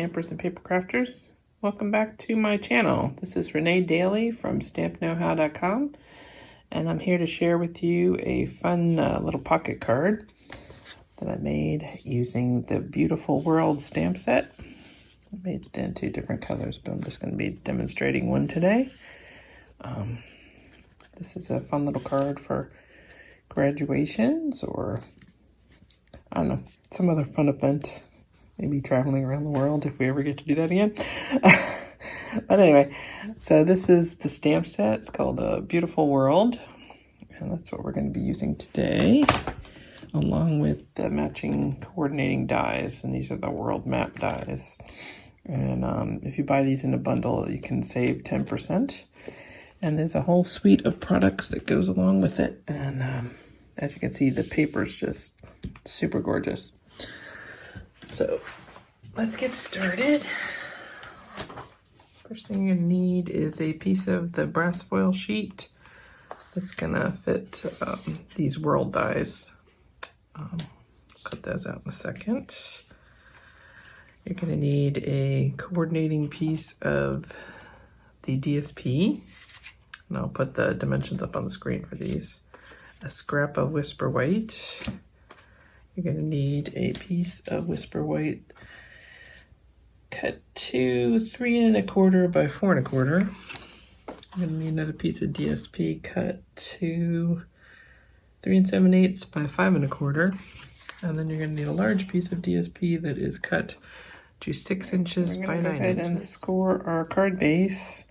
stampers and paper crafters. Welcome back to my channel. This is Renee Daly from StampKnowHow.com, and I'm here to share with you a fun little pocket card that I made using the Beautiful World stamp set. I made it in 2 different colors, but I'm just going to be demonstrating one today. This is a fun little card for graduations or, I don't know, some other fun event. Maybe traveling around the world if we ever get to do that again. But anyway, so this is the stamp set. It's called A Beautiful World. And that's what we're going to be using today, along with the matching coordinating dies. And these are the world map dies. And if you buy these in a bundle, you can save 10%. And there's a whole suite of products that goes along with it. And as you can see, the paper's just super gorgeous. So let's get started. First thing you're gonna need is a piece of the brass foil sheet that's gonna fit these world dies. Cut those out in a second. You're gonna need a coordinating piece of the DSP, and I'll put the dimensions up on the screen for these. A scrap of Whisper White. You're going to need a piece of Whisper White cut to 3 1/4 by 4 1/4. You're going to need another piece of DSP cut to 3 7/8 by 5 1/4. And then you're going to need a large piece of DSP that is cut to 6 inches by 9 inches. We're going to go ahead and score our card base.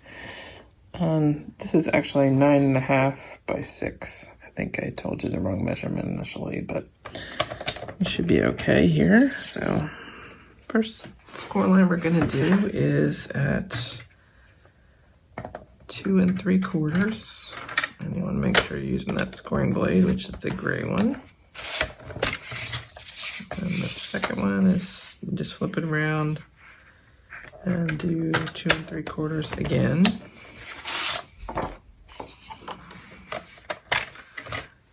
This is actually 9 1/2 by 6. I think I told you the wrong measurement initially, but it should be okay here. So first score line we're going to do is at 2 3/4, and you want to make sure you're using that scoring blade, which is the gray one. And the second one is just flip it around and do 2 3/4 again.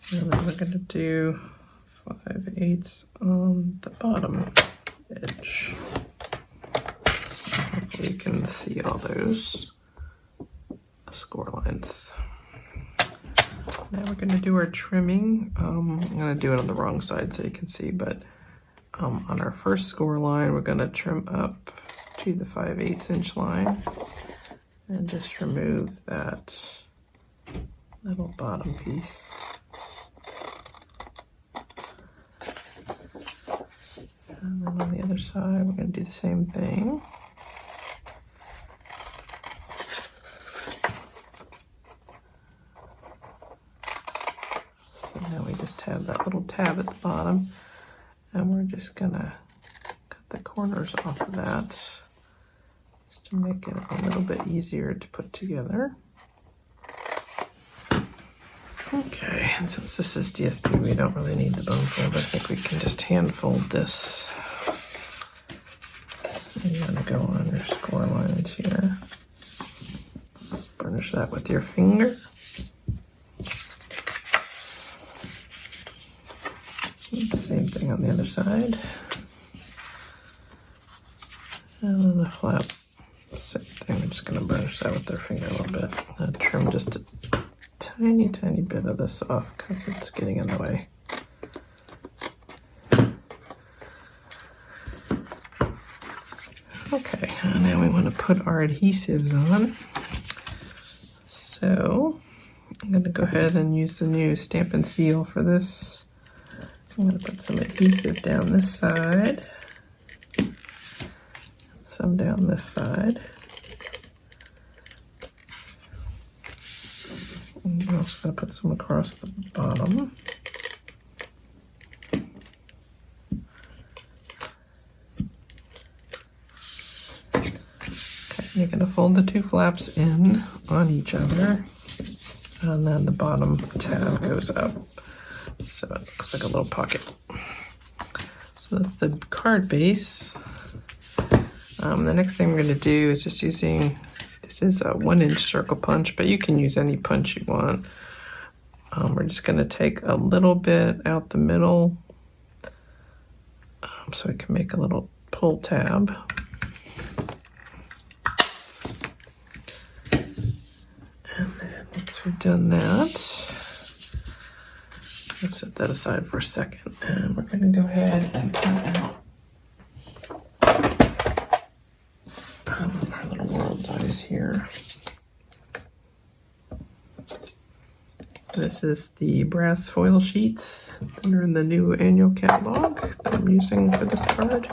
And then we're going to do 5/8 on the bottom edge. Hopefully you can see all those score lines. Now we're going to do our trimming. I'm going to do it on the wrong side so you can see, but on our first score line, we're going to trim up to the 5/8 inch line and just remove that little bottom piece. And then on the other side, we're going to do the same thing. So now we just have that little tab at the bottom, and we're just going to cut the corners off of that just to make it a little bit easier to put together. Okay, and since this is DSP, we don't really need the bone fold. I think we can just hand fold this. And you're gonna go on your score lines here. Burnish that with your finger. Same thing on the other side. And then the flap, same thing. We're just gonna burnish that with our finger a little bit. And trim just a tiny bit of this off because it's getting in the way. Okay, and now we want to put our adhesives on. So I'm going to go ahead and use the new Stampin' Seal for this. I'm going to put some adhesive down this side, some down this side. I'm also going to put some across the bottom. Okay, you're going to fold the 2 flaps in on each other, and then the bottom tab goes up, so it looks like a little pocket. So that's the card base. The next thing we're going to do is just using, this is a 1-inch circle punch, but you can use any punch you want. We're just going to take a little bit out the middle so we can make a little pull tab. we've done that, let's set that aside for a second, and we're going to go ahead and cut out our little world dies here. This is the brass foil sheets that are in the new annual catalog that I'm using for this card.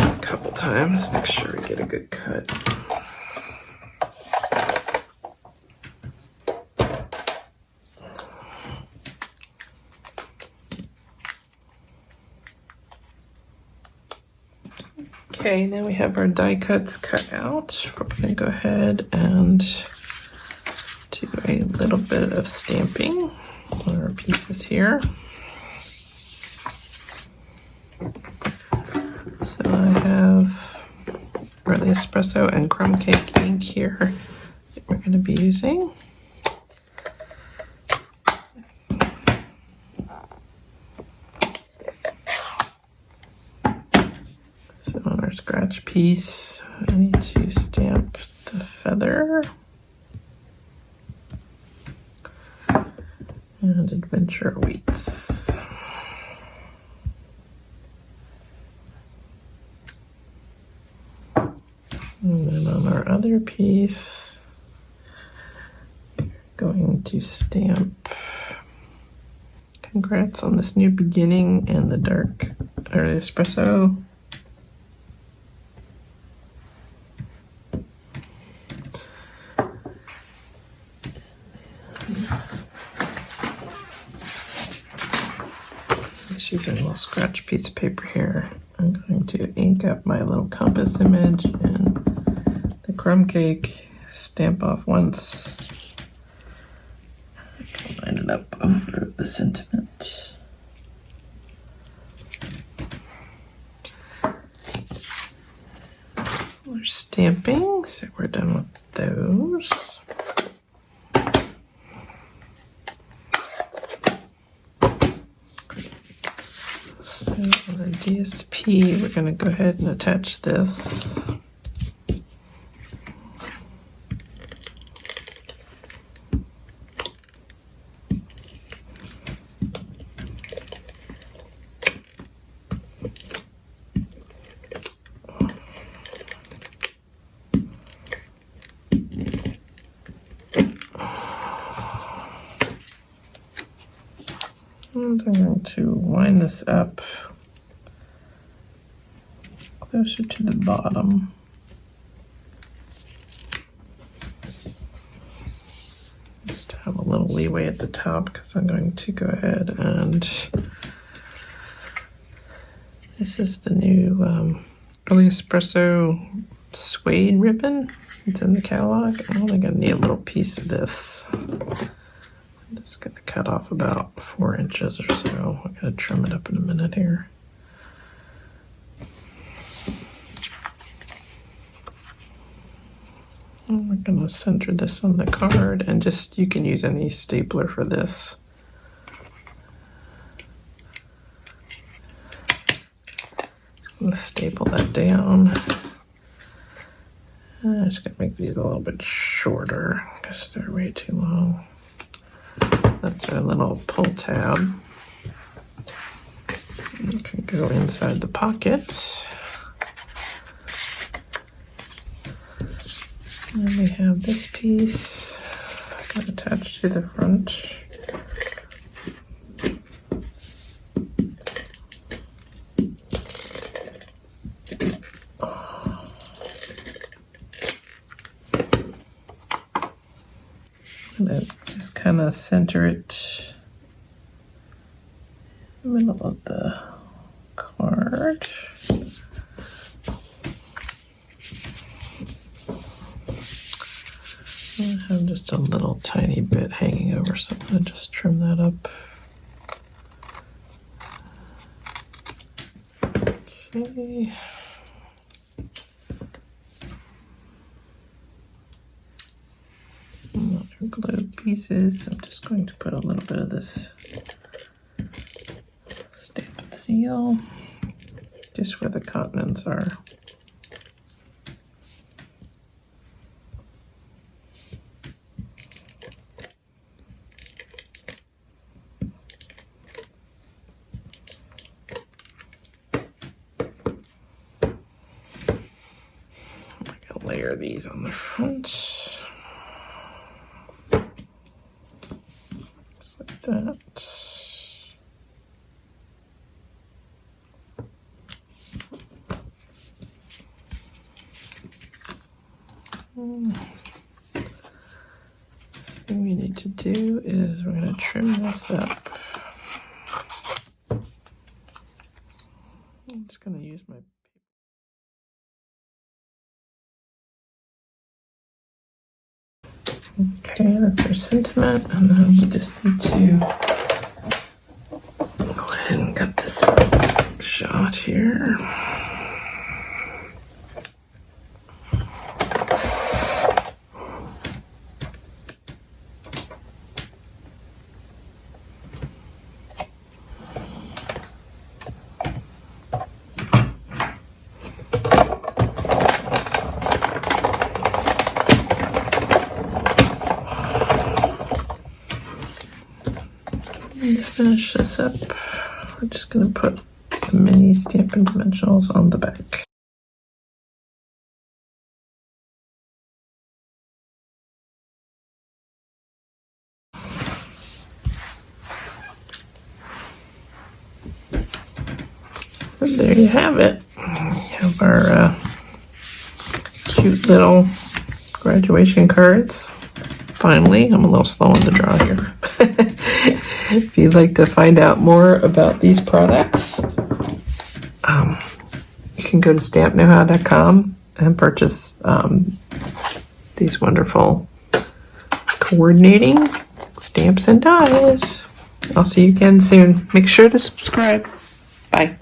A couple times, make sure we get a good cut. Okay, now we have our die cuts cut out. We're going to go ahead and do a little bit of stamping on our pieces here. So I have early espresso and crumb cake ink here that we're going to be using. So on our scratch piece, I need to stamp the feather and adventure awaits. And then on our other piece, going to stamp congrats on this new beginning and the dark early espresso. Just using a little scratch piece of paper here. I'm going to ink up my little compass image and the crumb cake, stamp off once, line it up over the sentiment. So we're stamping, so we're done with those. So on the DSP, we're going to go ahead and attach this. And I'm going to line this up closer to the bottom. Just have a little leeway at the top because I'm going to go ahead and this is the new early espresso suede ribbon. It's in the catalog. I'm only going to need a little piece of this. I'm just going to cut off about 4 inches or so. I'm going to trim it up in a minute here. And we're going to center this on the card, and just, you can use any stapler for this. I'm going to staple that down. I'm just going to make these a little bit shorter because they're way too long. That's our little pull tab. It can go inside the pocket. And we have this piece attached to the front. And I just kind of center it in the middle of the card. I have just a little tiny bit hanging over, so I'm going to just trim that up. Okay. Another glue pieces. I'm just going to put a little bit of this stamp and seal just where the continents are. layer these on the front. Just like that. Thing we need to do is we're going to trim this up. I'm just going to use my okay, that's our sentiment, and then we just need to go ahead and cut this shot here. To finish this up, we're just going to put the mini Stampin' Dimensionals on the back. And there you have it. We have our cute little graduation cards. Finally, I'm a little slow on the draw here. If you'd like to find out more about these products, you can go to StampKnowHow.com and purchase these wonderful coordinating stamps and dies. I'll see you again soon. Make sure to subscribe. Bye.